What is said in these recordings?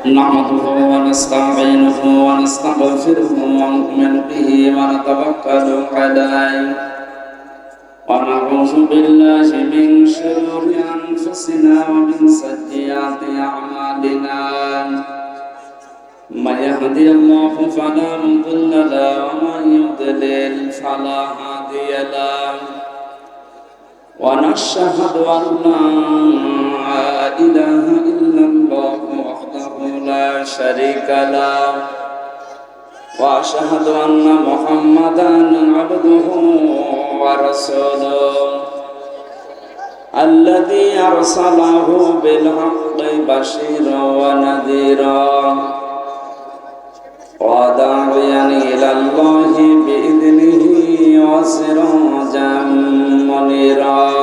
نحمده ونستعينه ونستغفره ونؤمن به ونتوكل عليه ونعوذ بالله من شرور أنفسنا ومن سيئات أعمالنا من يهدي الله فلا مضل له ومن يضلل فلا هادي له ونشهد أن لا إله إلا الله وحده لا شريك له وأشهد أن محمدا عبده ورسوله الذي أرسله بالحق بشيرا ونذيرا وداعيا إلى الله بإذنه وسراجا منيرا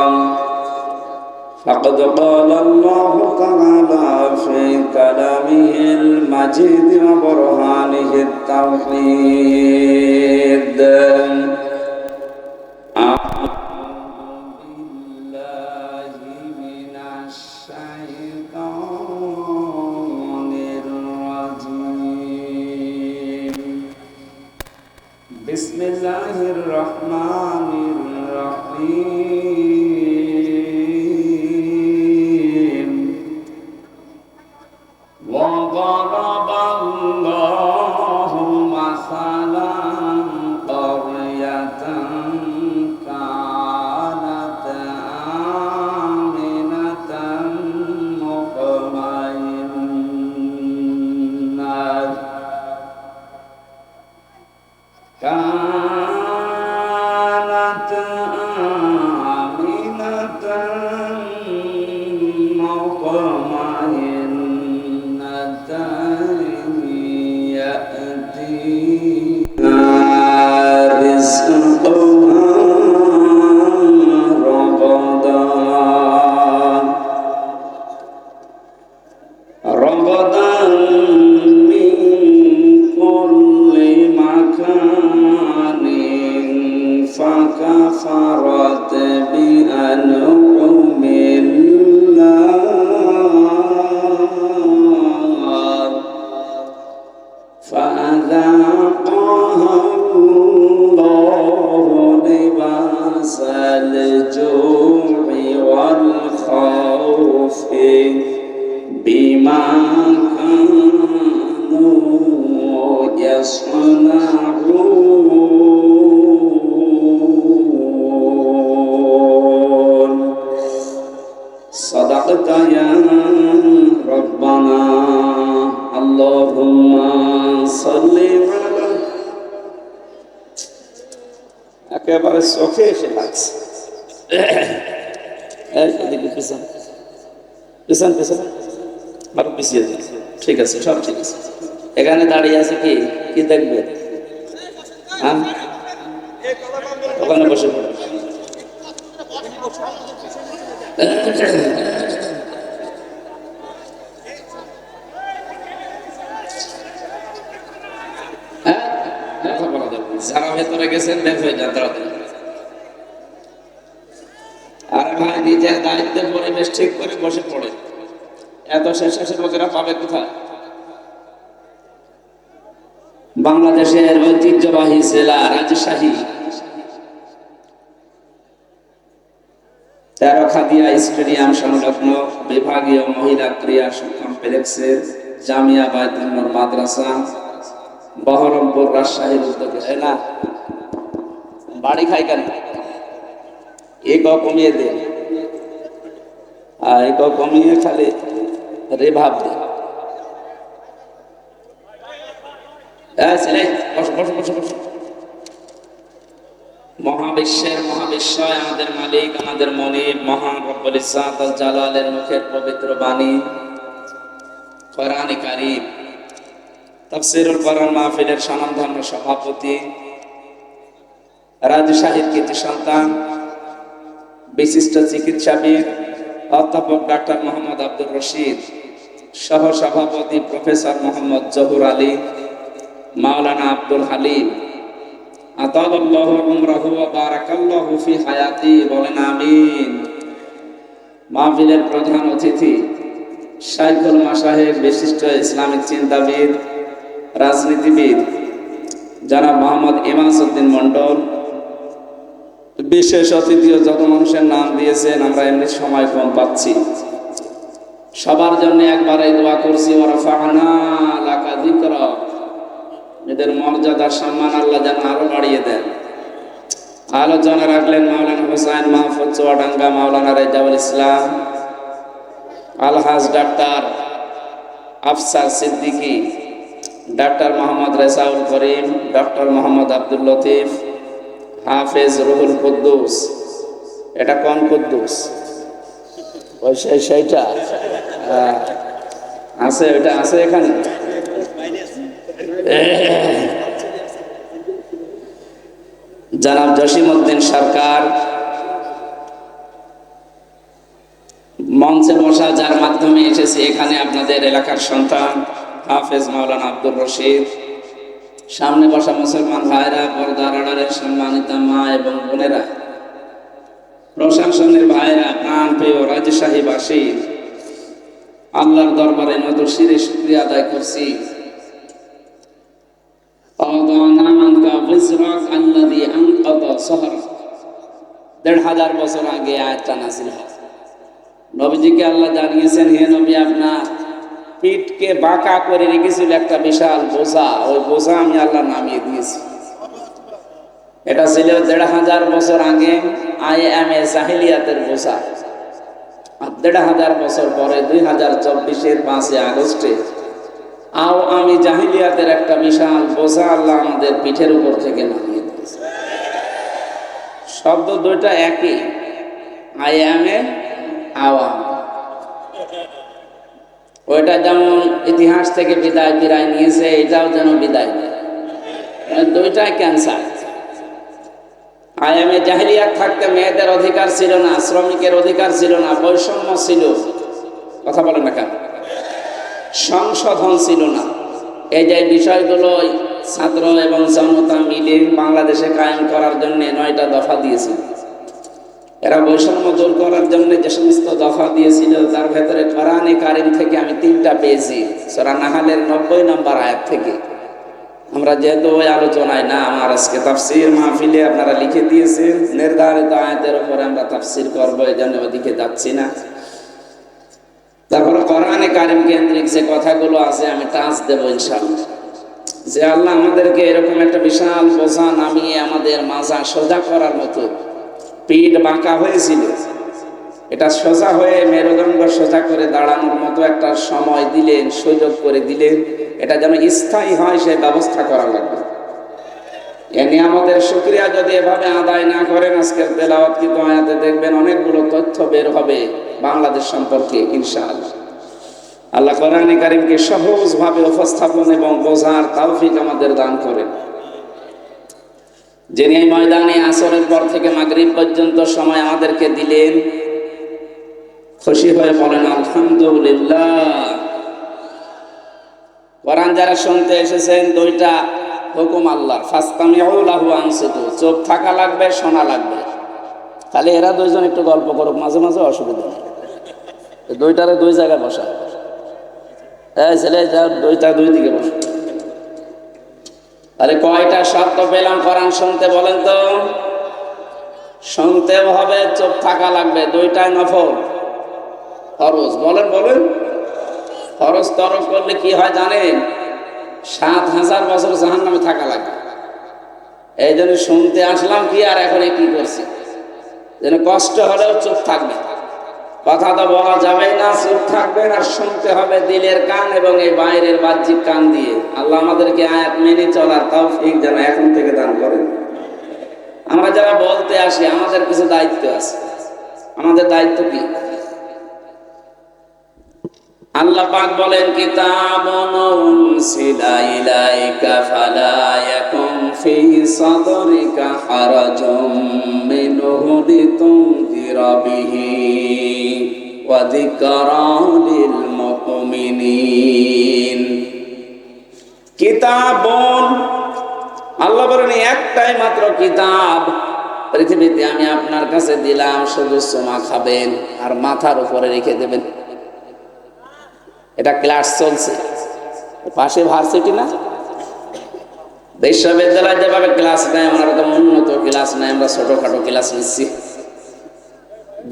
فقد قال الله تعالى في كلامه المجيد وبرهانه التوحيد بسم الله الرحمن الرحيم وضرب الله مثلا قرية كانت آمنة مطمئنة كانت آمنة مطمئنة يأتيها رزقها رغدا من كل مكان فكفرت بأنعم الله فأذاقها الله لباس الجوع والخوف بما كانوا يصنعون صدقت يا ربنا اللهم صل على একেবারে চোখে এসে লাগছে পিছন পিছন পিছন আরো পিছিয়ে যাচ্ছে ঠিক আছে সব ঠিক আছে এখানে দাঁড়িয়ে আছে কি কি দেখবে হ্যাঁ ওখানে বসে পড়ে যারা ভেতরে গেছেন বের হয়ে যান তাড়াতাড়ি আরে ভাই নিজের দায়িত্বের পরিবেশ ঠিক করে বসে পড়ে এত শেষে লোকেরা পাবে কোথায় বাংলাদেশের ঐতিহ্যবাহী জেলা রাজশাহী তেরখাদিয়া স্টেডিয়াম সংলগ্ন বিভাগীয় মহিলা ক্রীড়া কমপ্লেক্সের জামিয়া বায়তুল নূর মাদ্রাসা বহরমপুর রাজশাহীর উদ্যোগে না বাড়ি খাই কেন এক কমিয়ে দে আর এক কমিয়ে খালি রেভাব দে মহাবিশ্বের মহাবিশ্বয় আমাদের মালিক আমাদের মনিব মহান রব্বুল ইজ্জাত আল জালালের মুখের পবিত্র বাণী কোরআনে কারীম তাফসীরুল কোরআন মাহফিলের স্বনামধন্য সভাপতি রাজশাহীর কৃতি সন্তান বিশিষ্ট চিকিৎসাবিদ অধ্যাপক ডাক্তার মোহাম্মদ আব্দুর রশিদ সহ সভাপতি প্রফেসর মোহাম্মদ জহুর আলী মাওলানা আব্দুল হালিম আতালাল্লাহু উমরাহু ওয়া বারাকাল্লাহু ফি হায়াতি বলেন আমিন। মাহফিলের প্রধান অতিথি শাইখুল মাশায়েখ, বিশিষ্ট ইসলামিক চিন্তাবিদ, রাজনীতিবিদ জনাব মোহাম্মদ ইমাসউদ্দিন মন্ডল, বিশেষ অতিথি যত মানুষের নাম দিয়েছেন, আমরা এমনি সময় কম পাচ্ছি। সবার জন্য একবারে দোয়া করছি, ওয়ারফা'না লাকা যিকরাক, এদের মর্যাদা সম্মান আল্লাহ যেন আরো বাড়িয়ে দেন। আলোচনা রাখলেন মাওলানা হুসাইন মাহফুজ চুয়াডাঙ্গা, মাওলানা রেজাউল ইসলাম, আলহাজ doctor Afsar Siddiqui, doctor Mohammad Rezaul Karim, doctor Mohammad Abdul Latif, হাফেজ রুহুল কুদ্দুস। এটা কোন কুদ্দুস? ওই সেইটা আছে, ওইটা আছে এখানে। জনাব জসিমউদ্দিন সরকার, মঞ্চে বসা যার মাধ্যমে এসেছে এখানে আপনাদের এলাকার সন্তান হাফেজ মাওলানা আব্দুর রশিদ, সামনে বসা মুসলমান ভাইরা, পর্দার আড়ালের সম্মানিত মা এবং বোনেরা, প্রশাসনের ভাইরা, প্রাণ প্রিয় রাজশাহীবাসী, আল্লাহর দরবারে নত শিরে শুকরিয়া আদায় করছি। ১৫০০ বছর আগে আয়াতটা নাযিল হয়। নবীজিকে আল্লাহ জানিয়েছেন, হে নবী, আপনার পিঠকে বাঁকা করে রেখেছিল একটা বিশাল বোঝা, ওই বোঝা আমি আল্লাহ নামিয়ে দিয়েছি। এটা ছিল ১৫০০ বছর আগে আইএমএ জাহিলিয়াতের বোঝা। আর ১৫০০ বছর পরে ২০২৪-এর ৫ই আগস্টে আমি জাহিলিয়াতের একটা বিশাল বোঝা আল্লাহ আমাদের পিঠের উপর থেকে নামিয়ে দিয়েছে। শব্দ দুইটা একই, আইএমএ আওয়াম। ওইটা যেমন ইতিহাস থেকে বিদায় ফিরায় নিয়েছে, এটাও যেন বিদায়, দুইটাই ক্যান্সার। আইএমএ জাহিলিয়াত থাকতে মেয়েদের অধিকার ছিল না, শ্রমিকের অধিকার ছিল না, বৈষম্য ছিল, কথা বলেন না কেন, সংশোধন ছিল না। এই যে বিষয়গুলো ছাত্র এবং জনতা মিলে বাংলাদেশে কায়েম করার জন্য ৯টা দফা দিয়েছিল। এরা বৈষম্য দূর করার জন্য যে সমস্ত দফা দিয়েছিল, তার ভেতরে কোরআনে কারিম থেকে আমি 3টা পেয়েছি, সূরা নাহলের 90 নম্বর আয়াত থেকে। আমরা যেহেতু ওই আলোচনায় না, আমার আজকে তাফসীর মাহফিলে আপনারা লিখে দিয়েছেন, নির্ধারিত আয়াতের উপরে আমরা তাফসীর করবো, এই জন্য ওদিকে যাচ্ছি না। তারপরে কোরআনে কারিম কেন্দ্রিক যে কথাগুলো আছে আমি টাচ দেবো ইনশাআল্লাহ। যে আল্লাহ আমাদেরকে এরকম একটা বিশাল বোঝা নামিয়ে আমাদের মাজা সোজা করার মতো, পিঠ বাঁকা হয়েছিল, এটা সোজা হয়ে মেরুদণ্ড সোজা করে দাঁড়ানোর মতো একটা সময় দিলেন, সুযোগ করে দিলেন। এটা যেন স্থায়ী হয় সেই ব্যবস্থা করা লাগবে। এ নিয়ামতের শুকরিয়া যদি এভাবে আদায় না করেন, আজকের তেলাওয়াতকৃত আয়াতে দেখবেন অনেকগুলো তথ্য বের হবে বাংলাদেশ সম্পর্কে ইনশাআল্লাহ। আল্লাহ কোরআনে কারিমকে সহজভাবে উপস্থাপন এবং বোঝার তৌফিক আমাদের দান করেন। যিনি এই ময়দানে আসরের পর থেকে মাগরিব পর্যন্ত সময় আমাদেরকে দিলেন, খুশি হয়ে বলেন আলহামদুলিল্লাহ। কোরআন যারা শুনতে এসেছেন, 2টা হুকুম আল্লাহর, ফাসতামিউ লাহু আনসিতু, চুপ থাকা লাগবে, শোনা লাগবে। খালি এরা 2জন একটু গল্প করুক মাঝে মাঝে, অসুবিধা নেই। 2টারে 2 জায়গায় বসা, এই ছেলে যা 2টা 2 দিকে বসে। তাহলে কয়টা শব্দ পেলাম কোরআন শুনতে বলেন তো? শুনতেও হবে, চুপ থাকা লাগবে। 2টাই নফল, ফরজ। বলেন বলেন, ফরজ তরক করলে কি হয় জানেন? 7000 বছর জাহান্নামে থাকা লাগবে। এই জন্য শুনতে আসলাম কি, আর এখন কি করছি, যেন কষ্ট হলেও চুপ থাকবে। কথা তো বলা যাবে না, চুপ থাকবেন, আর শুনতে হবে দিলের কান এবং এই বাইরের বাহ্যিক কান দিয়ে। আল্লাহ আমাদেরকে আয়াত মেনে চলার তৌফিক যেন এখন থেকে দান করেন। আমরা যারা বলতে আসি, আমাদের কিছু দায়িত্ব আছে। আমাদের দায়িত্ব কি? আল্লাহ পাক বলেন, কিতাবুন উনসিলা ইলাইকা ফালা ইয়াকুন ফি সাদরিকা হারাজুম মিনহু লিতুনযিরা বিহি ওয়া যিকরা লিল মুমিনিন। কিতাবুন, আল্লাহ বলেন একটাই মাত্র কিতাব পৃথিবীতে আমি আপনার কাছে দিলাম, শুধু সোমা খাবেন আর মাথার উপরে রেখে দেবেন। এটা ক্লাস চলছে, পাশে ভার্সিটি না, বিশ্ববিদ্যালয় যেভাবে ক্লাস নেয় আমরা তো উন্নত ক্লাস নেয়, আমরা ছোটখাটো ক্লাস নিচ্ছি।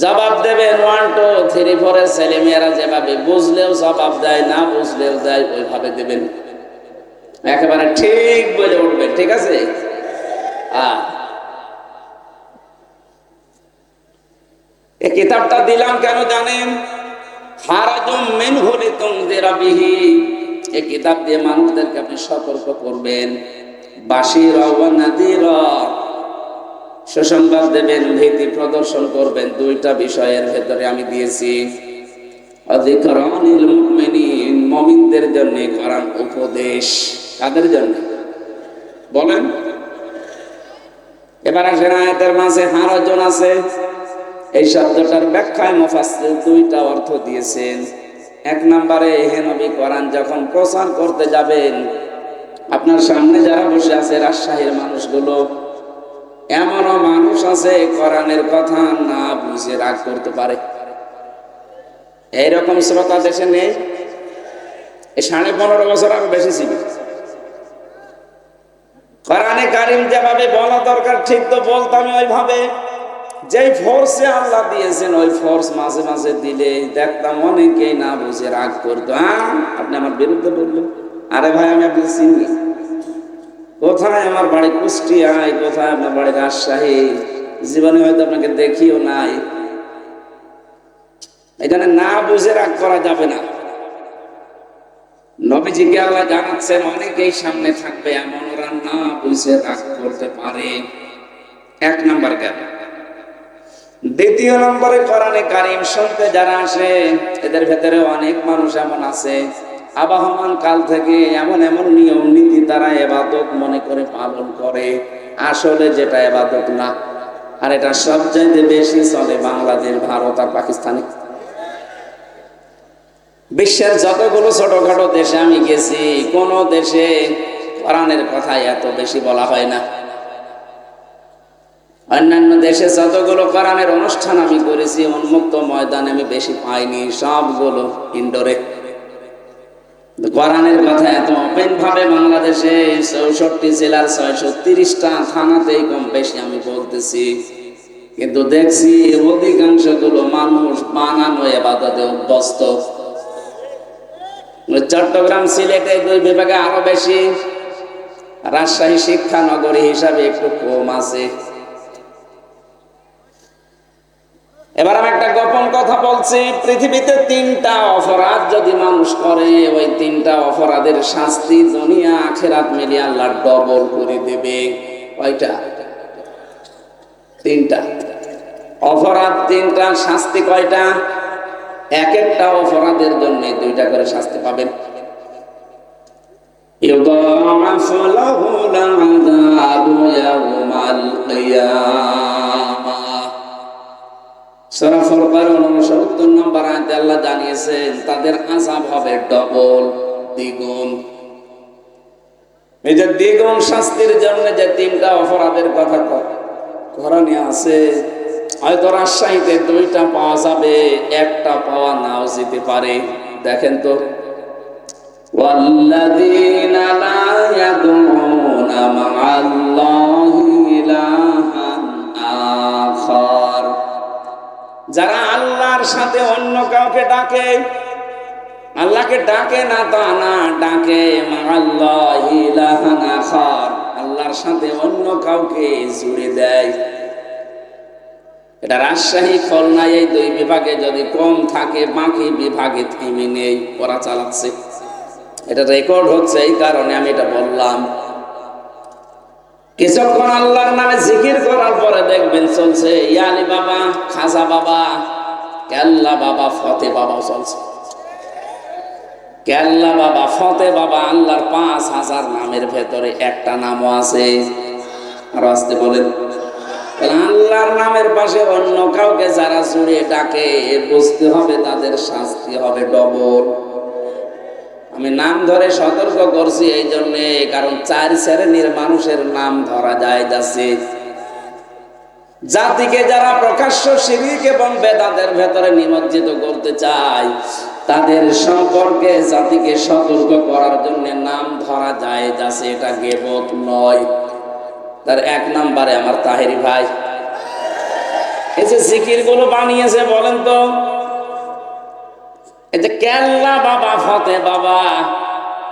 জবাব দেবেন 1 2 3 4 এর ছেলে মেয়েরা যেভাবে বুঝলেও জবাব দেয়, না বুঝলেও দেয়, ওইভাবে দেবেন, একেবারে ঠিক বলে উঠবেন, ঠিক আছে? এই কিতাবটা দিলাম কেন জানেন? হারাজুম মিনহু লিতুনযিরা বিহি, এই কিতাব দিয়ে মানুষদেরকে আপনি সতর্ক করবেন, বাশীরা ওয়া নাযীরা, সুসংবাদ দেবেন, ভীতি প্রদর্শন করবেন। দুইটা বিষয়ের ভেতরে আমি দিয়েছি। যিকরানিল মুমিনিন, মুমিনদের জন্য কোরআন উপদেশ। কাদের জন্য বলেন? এবার আসেন আয়াতের মাঝে হারাজুন আছে, এই শব্দটার ব্যাখ্যায় মুফাসসির দুইটা অর্থ দিয়েছেন। এক নম্বরে, হে নবী, কোরআন যখন প্রচার করতে যাবেন, আপনার সামনে যারা বসে আছে রাজশাহীর মানুষগুলো, এমনও মানুষ আছে কোরআনের কথা না বুঝে রাগ করতে পারে। এইরকম শ্রোতা দেশে নেই? এই 15.5 বছর আগে বেশি ছিল। কোরআনে কারীম যেভাবে বলা দরকার ঠিক তো বলতাম ওইভাবে। যেই ফোর্সে আল্লাহ দিয়েছেন ওই ফোর্স মাঝে মাঝে দিলে দেখতাম অনেকেই না বুঝে রাগ করতো। আপনি আমার বিরুদ্ধে বললেন? আরে ভাই, আমি আপনাকে চিনি। কোথায় আমার বাড়ি কুষ্টিয়ায়, কোথায় আপনার বাড়ি রাজশাহী, জীবনে হয়তো আপনাকে দেখিও নাই। এখানে না বুঝে রাগ করা যাবে না। নবীজিকে আল্লাহ জানাচ্ছেন অনেকেই সামনে থাকবে এমন ওরা না বুঝে রাগ করতে পারে। 1 নাম্বার জ্ঞান। দ্বিতীয় নম্বরে, কোরআনে কারীম শুনতে যারা আসে এদের ভেতরে অনেক মানুষ এমন আছে আবাহমান কাল থেকে এমন এমন নিয়ম নীতি তারা ইবাদত মনে করে পালন করে, আসলে যেটা ইবাদত না। আর এটা সবচাইতে বেশি চলে বাংলাদেশ, ভারত আর পাকিস্তানে। বিশ্বের যতগুলো ছোটখাটো দেশে আমি গেছি, কোন দেশে কোরআনের কথা এত বেশি বলা হয় না। অন্যান্য দেশে যতগুলো কোরআনের অনুষ্ঠান আমি করেছি, উন্মুক্ত ময়দানে আমি বেশি পাইনি, সবগুলো ইনডোরে। কোরআনের কথা এত ওপেন ভাবে বাংলাদেশে 64 জেলার 630টা থানাতেই কম বেশি আমি বলতেছি, কিন্তু দেখছি অধিকাংশগুলো মানুষ বানানো ইবাদতে অভ্যস্ত। চট্টগ্রাম, সিলেটে 2 বিভাগে আরো বেশি, রাজশাহী শিক্ষা নগরী হিসাবে একটু কম আছে। এবার আমি একটা গোপন কথা বলছি, পৃথিবীতে 3টা অপরাধ যদি মানুষ করে, ওই 3টা অপরাধের শাস্তি দুনিয়া আখিরাত মিলিয়ে আল্লাহ ডবল করে দেবে। কয়টা? 3টা অপরাধ, 3টা শাস্তি। কয়টা? এক একটা অপরাধের জন্য 2টা করে শাস্তি পাবেন। ইউদাআফু লাহুল আযাবু ইয়াওমাল কিয়ামাহ। সূরা ফুরকান 69 নম্বর আয়াতে আল্লাহ জানিয়েছেন তাদের আযাব হবে ডবল, দ্বিগুণ। এই যে দ্বিগুণ শাস্তির জন্য যে 3টা অপরাধের কথা কোরআনে আছে, হয়তো রাজশাহীতে 2টা পাওয়া যাবে, 1টা পাওয়া নাও যেতে পারে। দেখেন তো, ওয়াল্লাযীনা লা ইয়াদউনা মা'আল্লাহি ইলাহান আখার, যারা আল্লাহর সাথে অন্য কাউকে ডাকে, আল্লাহকে ডাকে না তা না, ডাকে মা'আল্লাহি ইলাহান আখার, আল্লাহর সাথে অন্য কাউকে জুড়ে দেয়। এটা রাজশাহী, খুলনা এই 2 বিভাগে যদি কম থাকে, বাকি বিভাগে থেমে নেই, ওরা চালাচ্ছে। এটা রেকর্ড হচ্ছে, এই কারণে আমি এটা বললাম। কিছুক্ষণ আল্লাহর নামে জিকির করার পরে দেখবেন চলছে ইয়ালি বাবা, খাজা বাবা, কেল্লা বাবা, ফতে বাবা চলছে। কেল্লা বাবা, ফতে বাবা, আল্লাহর 5000 নামের ভেতরে একটা নামও আছে। আর আসতে বলেন, আল্লাহর নামের পাশে অন্য কাউকে যারা জুড়ে ডাকে, বুঝতে হবে তাদের শাস্তি হবে ডবল। আমি নাম ধরে সতর্ক করছি এই জন্যে, কারণ 4 শ্রেণীর মানুষের নাম ধরা যায় যাচ্ছে। জাতিকে যারা প্রকাশ্য শিরক এবং বেদাতের ভেতরে নিমজ্জিত করতে চায়, তাদের সম্পর্কে জাতিকে সতর্ক করার জন্য নাম ধরা যায় যাচ্ছে, এটা গীবত নয়। তার এক নম্বরে আমার তাহেরি ভাই এই যে জিকির গুলো বানিয়েছে, বলেন তো এই যে কেল্লা বাবা, ফতে বাবা,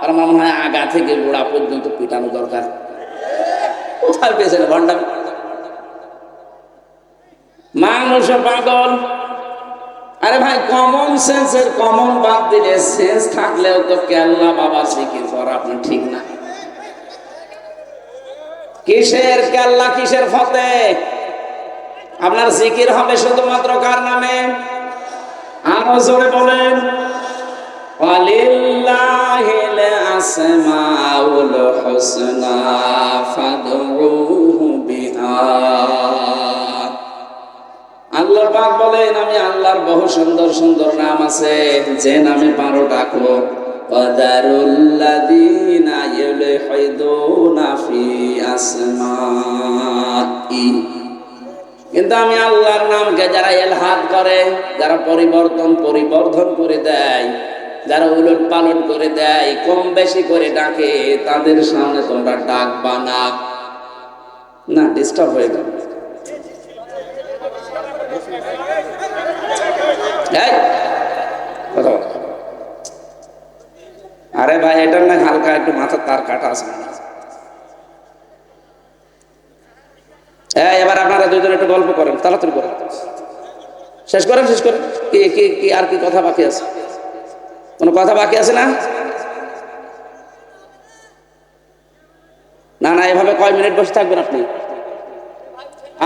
আর মনে হয় আগা থেকে গোড়া পর্যন্ত পিটানো দরকার। কোথায় পেয়েছেন ভণ্ডামি? মানুষ পাগল। আরে ভাই, কমন সেন্সের কমন বাদ দিলে সেন্স থাকলেও তো কেল্লা বাবা জিকির করা আপনার ঠিক না। কিসের কেল্লা, কিসের ফতে? আপনার জিকির হবে শুধুমাত্র কার নামে? আরো জোরে বলেন, ওয়ালিল্লাহিল আসমাউল হুসনা ফাদউহু বিহা। আল্লাহ পাক বলেন, আমি আল্লাহর বহু সুন্দর সুন্দর নাম আছে, যে নামে পারো ডাকো। ওয়াদারুল্লাযীনা ইউলহিদুনা ফি আসমাই। কিন্তু আমি আল্লাহর নামকে যারা ইলহাদ করে, যারা পরিবর্তন করে দেয়, যারা উলট পালট করে দেয়, কম বেশি করে ডাকে, তাদের সামনে তোমরা ডাকবা না। না, ডিস্টার্ব হয়ে গেল। আরে ভাই, এটার না হালকা একটু মাথার তার কাটা আছে। এবার আপনারা দুইজন একটু গল্প করেন, তাড়াতাড়ি করেন, শেষ করেন। কি আর কি কথা বাকি আছে? কোনো কথা বাকি আছে না? না না, এভাবে কয় মিনিট বসে থাকবেন আপনি?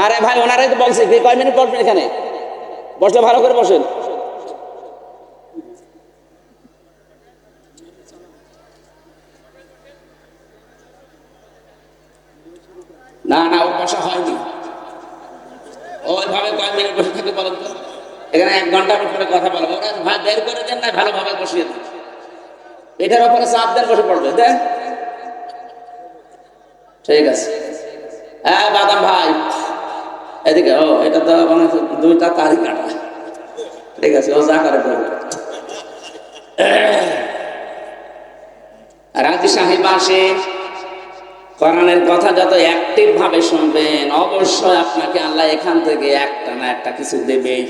আরে ভাই, ওনারাই তো বলছে কয় মিনিট বসবেন এখানে, বসলে ভালো করে বসেন। না না, ও বসা হয়নি। ওইভাবে কয় মিনিট বসে থাকতে বলেন তো? এখানে 1 ঘন্টা পরে কথা বলবো। ভাই বের করে দেন, না ভালোভাবে বসিয়ে দেন। এটার উপরে চাপ দেন, বসে পড়বে। দেন, ঠিক আছে। হ্যাঁ বাদাম ভাই, এদিকে। ও, এটা তো মানে 2টা তারিখ কাটা। ঠিক আছে, ও যা করে করবে। রাজি সাহেব আসে, কোরআনের কথা যত অ্যাক্টিভ ভাবে শুনবেন, অবশ্যই আপনাকে আল্লাহ এখান থেকে একটা না একটা কিছু দেবেই।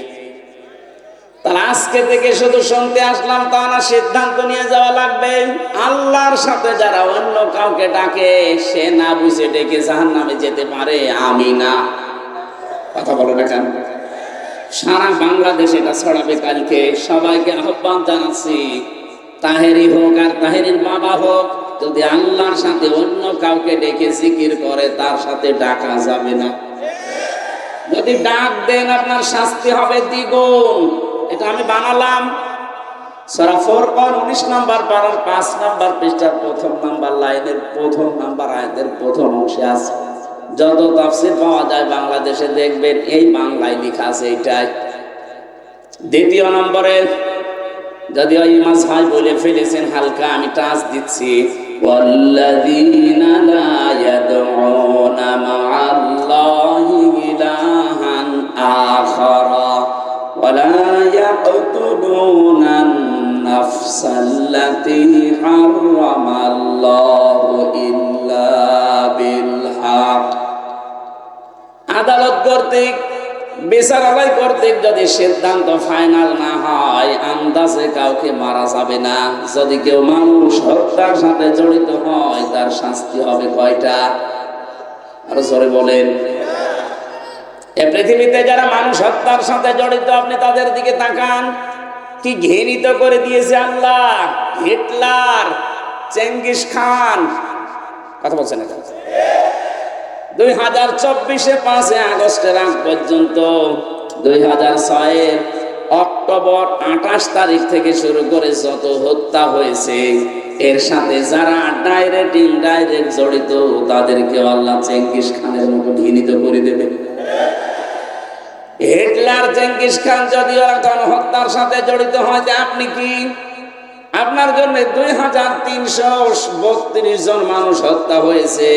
তাহলে আজকে থেকে শুধু শুনতে আসলাম তা না, সিদ্ধান্ত নিয়ে যাওয়া লাগবে। আল্লাহর সাথে যারা অন্য কাউকে ডাকে, সে না বুঝে ডেকে জাহান্নামে যেতে পারে, আমি না। কথা বলো না কেন? সারা বাংলাদেশ এটা ছড়াবে কালকে। সবাইকে আহ্বান জানাচ্ছি, তাহেরি হোক আর তাহেরির বাবা হোক, যদি আল্লাহর সাথে অন্য কাউকে ডেকে জিকির করে, তার সাথে ডাকা যাবে না। যদি ডাক দেন, আপনার শাস্তি হবে দ্বিগুণ। এটা আমি বানালাম। সূরা ফুরকান 19 নম্বর পারার 5 নম্বর পৃষ্ঠার 1 নম্বর লাইনের 1 নম্বর আয়াতের 1ম অংশে আছে। যত তাফসীর পাওয়া যায় বাংলাদেশে দেখবেন এই বাংলায় লেখা আছে এইটাই। 2 নম্বরে যদিও ইমাম ভাই বলে ফেলেছেন হালকা, আমি টাচ দিচ্ছি। ওয়াল্লাযীনা লা ইয়াদউনা মা'আল্লাহি ইলাহান আখারা ওয়ালা ইয়াকতুলুনান নাফসাল্লাতী হারামাল্লাহু ইল্লা বিল হক। আদালত কর্তৃক, বিচারালয় কর্তৃক যদি সিদ্ধান্ত ফাইনাল না হয়, আন্দাজে কাউকে মারা যাবে না। যদি কেউ মানুষ হত্যার সাথে জড়িত হয়, তার শাস্তি হবে কয়টা? আরো জোরে বলেন। এই পৃথিবীতে যারা মানুষ হত্যার সাথে জড়িত, আপনি তাদের দিকে তাকান, কি ঘৃণিত করে দিয়েছে আল্লাহ। হিটলার, চেঙ্গিস খান, কথা বলছেন না? 2024-এ 5 আগস্টের আগ পর্যন্ত 2006-এর অক্টোবর 28 তারিখ থেকে শুরু করে যত হত্যা হয়েছে, এর সাথে যারা ডাইরেক্ট ইনডাইরেক্ট জড়িত, তাদেরকে আল্লাহ চেঙ্গিস খানের মতো ঘৃণিত করে দেবে। হিটলার, চেঙ্গিস খান যদি ওরা গণহত্যার সাথে জড়িত হয়, আপনি কি? আপনার জন্য 2332 জন মানুষ হত্যা হয়েছে,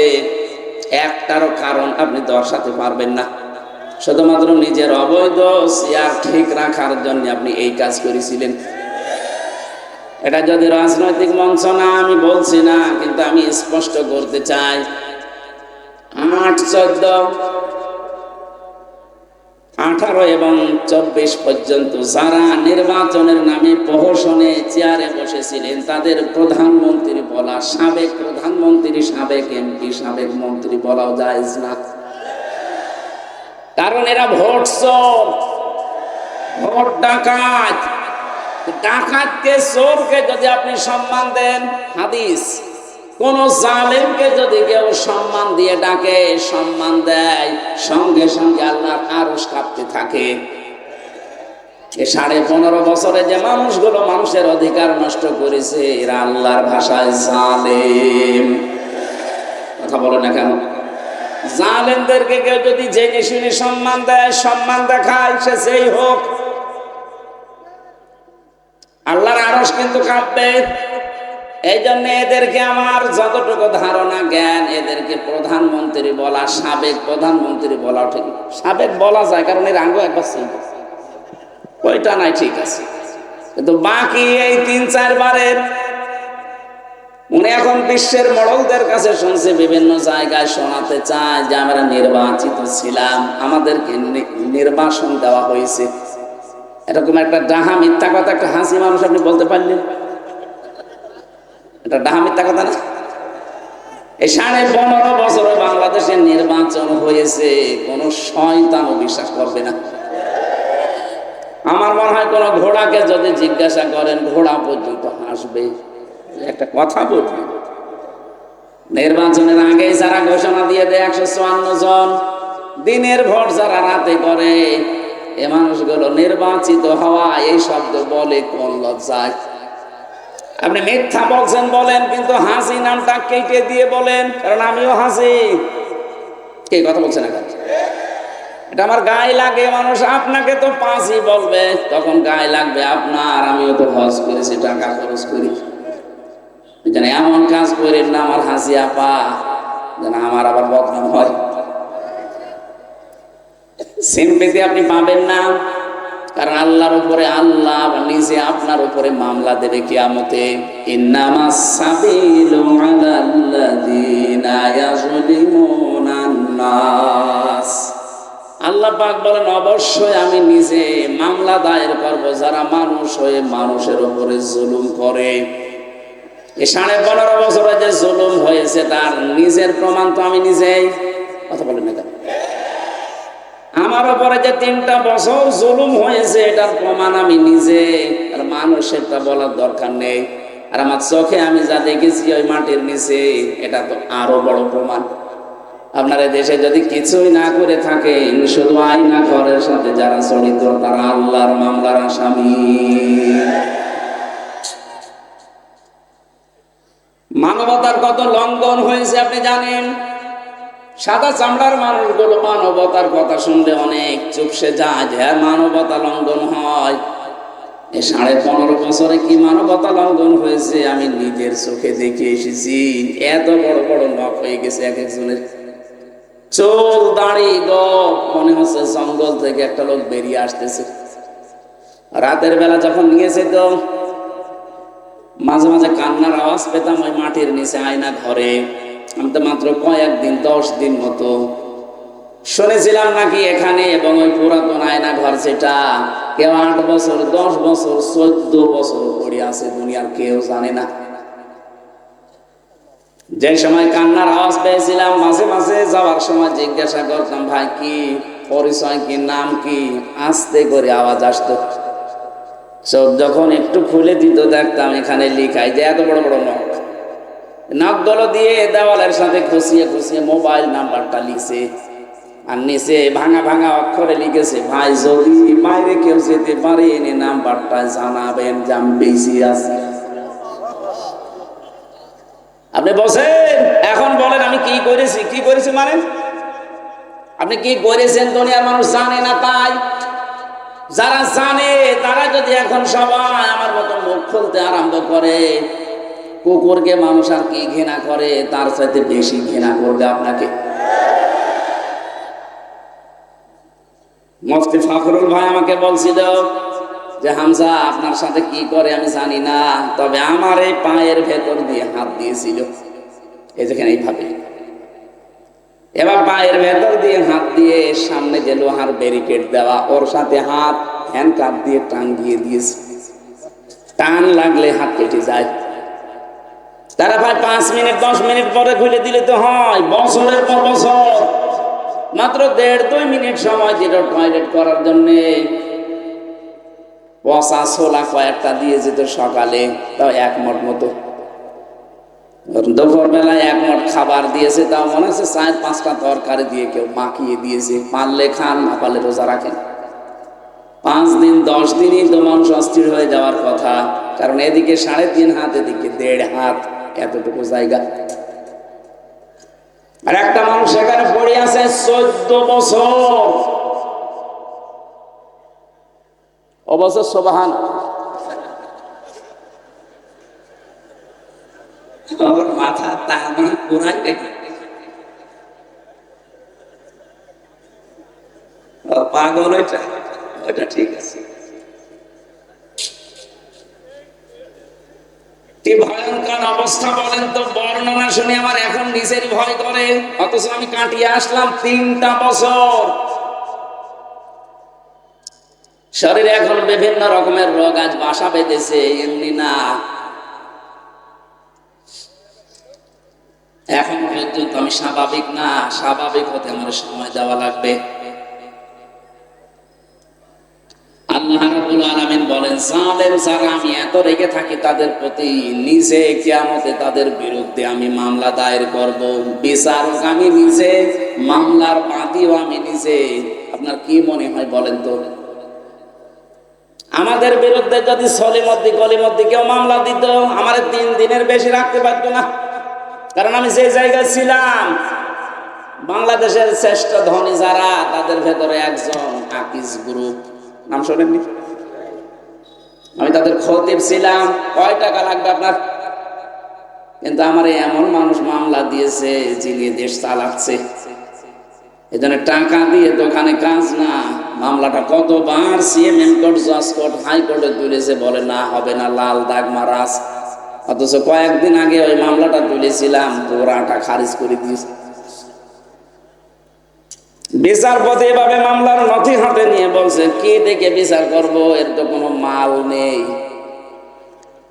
একটারও কারণ আপনি দর্শাতে পারবেন না। শুধুমাত্র নিজের অবৈধ চেয়ার ঠিক রাখার জন্য আপনি এই কাজ করেছিলেন। এটা যদি রাজনৈতিক মঞ্চ না, আমি বলছি না, কিন্তু আমি স্পষ্ট করতে চাই, 8, 14, 18 এবং 24 পর্যন্ত যারা নির্বাচনের নামে প্রহসনে চেয়ারে বসেছিলেন, তাদের প্রধানমন্ত্রী বলা, সাবেক প্রধানমন্ত্রী, সাবেক এমপি, সাবেক মন্ত্রী বলাও জায়েজ না। কারণ এরা ভোট চোর, ভোট ডাকাত। ডাকাতকে, চোরকে যদি আপনি সম্মান দেন, হাদিস, কোন জালেমকে যদি কেউ সম্মান দিয়ে ডাকে, সম্মান দেয়, সঙ্গে সঙ্গে আল্লাহর আরশ কাঁপতে থাকে। 15.5 বছরে যে মানুষগুলো মানুষের অধিকার নষ্ট করেছে, এরা আল্লাহর ভাষায় জালেম। কথা বলো না কেন? জালেমদেরকে কেউ যদি জেনে শুনে সম্মান দেয়, সম্মান দেখায়, সে যেই হোক, আল্লাহর আরশ কিন্তু কাঁপবে। এই জন্য এদেরকে আমার যতটুকু ধারণা জ্ঞান, এদেরকে প্রধানমন্ত্রী বলা, সাবেক প্রধানমন্ত্রী বলা ঠিক, সাবেক বলা যায়, কারণ এর আগে একবার ছিল, ওইটা নাই, ঠিক আছে। কিন্তু বাকি এই 3-4 বারের, উনি এখন বিশ্বের মডলদের কাছে শুনছে, বিভিন্ন জায়গায় শোনাতে চায় যে আমরা নির্বাচিত ছিলাম, আমাদেরকে নির্বাসন দেওয়া হয়েছে। এরকম একটা ডাহা মিথ্যা কথা, একটা হাসি মানুষ আপনি বলতে পারলেন? এটা ডাহা মিথ্যা কথা না? এই 15.5 বছরে বাংলাদেশের নির্বাচন হয়েছে, কোন শয়তানও বিশ্বাস করবে না। আমার মনে হয় কোন ঘোড়াকে যদি জিজ্ঞাসা করেন, ঘোড়া পর্যন্ত হাসবে। একটা কথা বলবি, নির্বাচনের আগে যারা ঘোষণা দিয়ে দেয় 154 জন, দিনের ভোট যারা রাতে করে, এ মানুষগুলো নির্বাচিত হওয়া এই শব্দ বলে কোন লজ্জায়? আপনি মিথ্যা বলছেন বলেন, কিন্তু হাসি নামটা কেটে দিয়ে বলেন, কারণ আমিও হাসি। কে কথা বলছে না? এটা আমার গায়ে লাগে। মানুষ আপনাকে তো 5ই বলবে, তখন গায়ে লাগবে আপনার। আমিও তো হজ করেছি, টাকা খরচ করি, যেন এমন কাজ করেন না আমার হাসি আপা, যেন আমার আবার বদনাম হয়। সিম্পেথি আপনি পাবেন না, কারণ আল্লাহর উপরে, আল্লাহ নিজে আপনার উপরে মামলা দেবে কিয়ামতে। ইন্নামাস সাবিলু আলাল্লাযিনা ইয়াযলিমুনান নাস। আল্লাহ পাক বলেন, অবশ্যই আমি নিজে মামলা দায়ের করব যারা মানুষ হয়ে মানুষের উপরে জুলুম করে। এই 15.5 বছরে যে জুলুম হয়েছে, তার নিজের প্রমাণ তো আমি নিজেই। কথা বলেন না কেন? আমার উপরে যে 3টা বছর জুলুম হয়েছে, এটার প্রমাণ আমি নিজে, আর মানুষেরটা বলার দরকার নেই। আর আমার চোখে আমি যা দেখেছি ওই মাটির নিচে, এটা তো আরো বড় প্রমাণ। আপনার দেশে যদি কিছুই না করে থাকে, শুধু আইনা ঘরের সাথে যারা জড়িত, তারা আল্লাহর মামলার আসামি। মানবতার কত লঙ্ঘন হয়েছে আপনি জানেন? সাদা চামড়ার মানুষগুলো মানবতার কথা শুনলে অনেক চুপসে যায়, যে মানবতা লঙ্ঘন হয়। এই 15.5 বছরে কি মানবতা লঙ্ঘন হয়েছে আমি নিজের চোখে দেখে এসেছি। এত বড় বড় নখ হয়ে গেছে এক একজনের, চুল দাড়ি গোঁফ, মনে হচ্ছে জঙ্গল থেকে একটা লোক বেরিয়ে আসতেছে। রাতের বেলা যখন নিয়েছে, তো মাঝে মাঝে কান্নার আওয়াজ পেতাম ওই মাটির নিচে আয়না ঘরে। আমি তো মাত্র কয়েকদিন, 10 দিন মতো শুনেছিলাম নাকি এখানে, এবং ওই পুরাতন আয়না ঘর, যেটা কেউ 8 বছর, 10 বছর, 14 বছর পড়ে আছে, দুনিয়ার কেউ জানে না। যে সময় কান্নার আওয়াজ পেয়েছিলাম, মাঝে মাঝে যাওয়ার সময় জিজ্ঞাসা করতাম, ভাই কি পরিচয়, কি নাম কি? আস্তে করে আওয়াজ আসতো। চোখ যখন একটু খুলে দিত, দেখতাম এখানে লিখাই যে এত বড় বড় নখ, নখগুলো দিয়ে দেওয়ালের সাথে খুশিয়ে খুশিয়ে মোবাইল নাম্বারটা লিখছে, আর নিচে ভাঙা ভাঙা অক্ষরে লিখেছে, ভাই যদি বাইরে কেউ যেতে পারে এনে নাম্বারটা জানাবেন, যে আমি বেশি আছি। আপনি বসেন, এখন বলেন আমি কি করেছি? কি করেছি মানে আপনি কি করেছেন দুনিয়ার মানুষ জানে না। তাই যারা জানে তারা যদি এখন সবাই আমার মতো মুখ খুলতে আরম্ভ করে, কুকুরকে মানুষ আর কি ঘৃণা করে, তার সাথে বেশি ঘৃণা করবে আপনাকে। মুফতি ফখরুল ভাই আমাকে বলছিল যে হামজা আপনার সাথে কি করে আমি জানি না, তবে আমার এই পায়ের ভেতর দিয়ে হাত দিয়েছিল, এই যেখানে এইভাবে। এবার পায়ের ভেতর দিয়ে হাত দিয়ে সামনে যে লোহার ব্যারিকেড দেওয়া, ওর সাথে হাত হ্যান্ডকাপ দিয়ে টাঙ্গিয়ে দিয়েছে। টান লাগলে হাত কেটে যায়। তারা ভাই 5 মিনিট 10 মিনিট পরে খুলে দিলে তো হয়, বছরের পর বছর। মাত্র 1.5-2 মিনিট সময় দিল টয়লেট করার জন্য। পচা ছোলা কয়েকটা দিয়ে যেত সকালে, তাও 1 মট মতো। দুপুর বেলায় 1 মট খাবার দিয়েছে, তাও মনে হচ্ছে 4-5টা তরকারি দিয়ে কেউ মাখিয়ে দিয়েছে। পারলে খান, না পারলে রোজা রাখেন। 5 দিন 10 দিনই তো মানুষ অস্থির হয়ে যাওয়ার কথা, কারণ এদিকে 3.5 হাত, এদিকে 1.5 হাত, এতটুকু জায়গা। আর একটা মানুষ এখানে পড়ে আছে 14 বছর। অবশ্য সুবহান ওর মাথা তামা পুরাই পাগল, ওইটা ঠিক আছে। কি ভয়ঙ্কর অবস্থা বলেন তো! বর্ণনা শুনে আমার এখন নিজের ভয় করে, অথচ আমি কাটিয়ে আসলাম 3টা বছর। শরীরে এখন বিভিন্ন রকমের রোগ আজ বাসা বেঁধেছে, এমনি না। এখন পর্যন্ত আমি স্বাভাবিক না, স্বাভাবিক হতে আমার সময় দেওয়া লাগবে। আল্লাহ রাব্বুল আলামিন বলেন, জালেম যারা আমি এত রেগে থাকি তাদের প্রতি, নিজে কিয়ামতে তাদের বিরুদ্ধে আমি মামলা দায়ের করব। বিচারক আমি নিজে, মামলার বাদীও আমি নিজে। আপনার কি মনে হয় বলেন তো? আমাদের বিরুদ্ধে যদি সলিমদ্দি গলিমদ্দি কেউ মামলা দিত, আমার 3 দিনের বেশি রাখতে পারতো না। কারণ আমি যে জায়গায় ছিলাম, বাংলাদেশের শ্রেষ্ঠ ধনী যারা, তাদের ভেতরে একজন আকিজ গ্রুপ, নাম শোনেননি? আমি তাদের খতিব ছিলাম। কয় টাকা লাগবে আপনার? কিন্তু আমার এমন মানুষ মামলা দিয়েছে যিনি দেশ চালাচ্ছে। এজন্য টাকা দিয়ে দোকানে কাজ না। মামলাটা কতবার সিএমএম কোর্ট, জজ কোর্ট, হাইকোর্টে তুলেছে, বলে না হবে না, লাল দাগ মারা আছে। অথচ কয়েকদিন আগে ওই মামলাটা তুলেছিলাম, পুরাটা খারিজ করে দিয়েছে। বিচারপতি এভাবে মামলার নথি হাতে নিয়ে বলছে, কি দেখে বিচার করব, এর তো কোনো মাল নেই,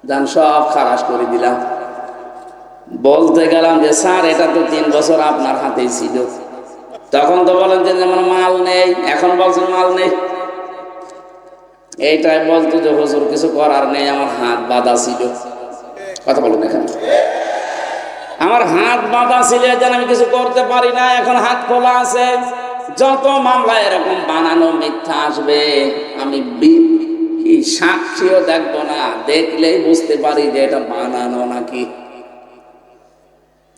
যান সব খালাস করে দিলাম। বলতে গেলাম যে স্যার, এটা তো 3 বছর আপনার হাতেই ছিল। তখন তো বলেন যে যেমন মাল নেই, এখন বলছেন মাল নেই। এইটাই বলতো যে হুজুর কিছু করার নেই, আমার হাত বাঁধা ছিল। কথা বলুন, এখানে আমার হাত বাঁধা ছিল, যেন আমি কিছু করতে পারি না। এখন হাত খোলা আছে। যত মামলা এরকম বানানো মিথ্যা আসবে, আমি কি সাক্ষীও দেখবো না, দেখলেই বুঝতে পারি যে এটা বানানো নাকি।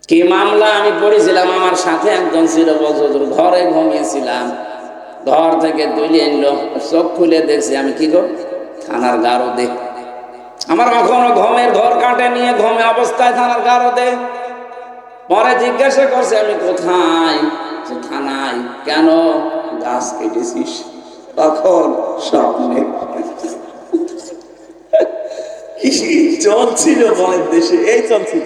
কি মামলা আমি পড়েছিলাম, আমার সাথে একজন ছিল, বছর ঘরে ঘুমিয়েছিলাম, ঘর থেকে তুলে এনলো, চোখ খুলে দেখছি আমি কি গো, থানার গারদে। আমার কখনো ঘুমের ঘর কাটে নিয়ে ঘুমে অবস্থায় থানার গারদে। পরে জিজ্ঞাসা করছে আমি কোথায়, থানায়। কেন? গাছ কেটেছিস? তখন স্বপ্নে চলছিল বলেন দেশে, এই চলছিল।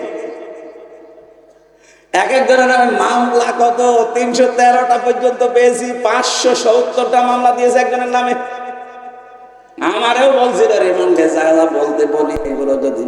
এক একজনের আমি মামলা কত 313টা পর্যন্ত পেয়েছি, 570টা মামলা দিয়েছে একজনের নামে। আমারও বলছিল রিমান্ডে যা বলতে বলি, এগুলো যদি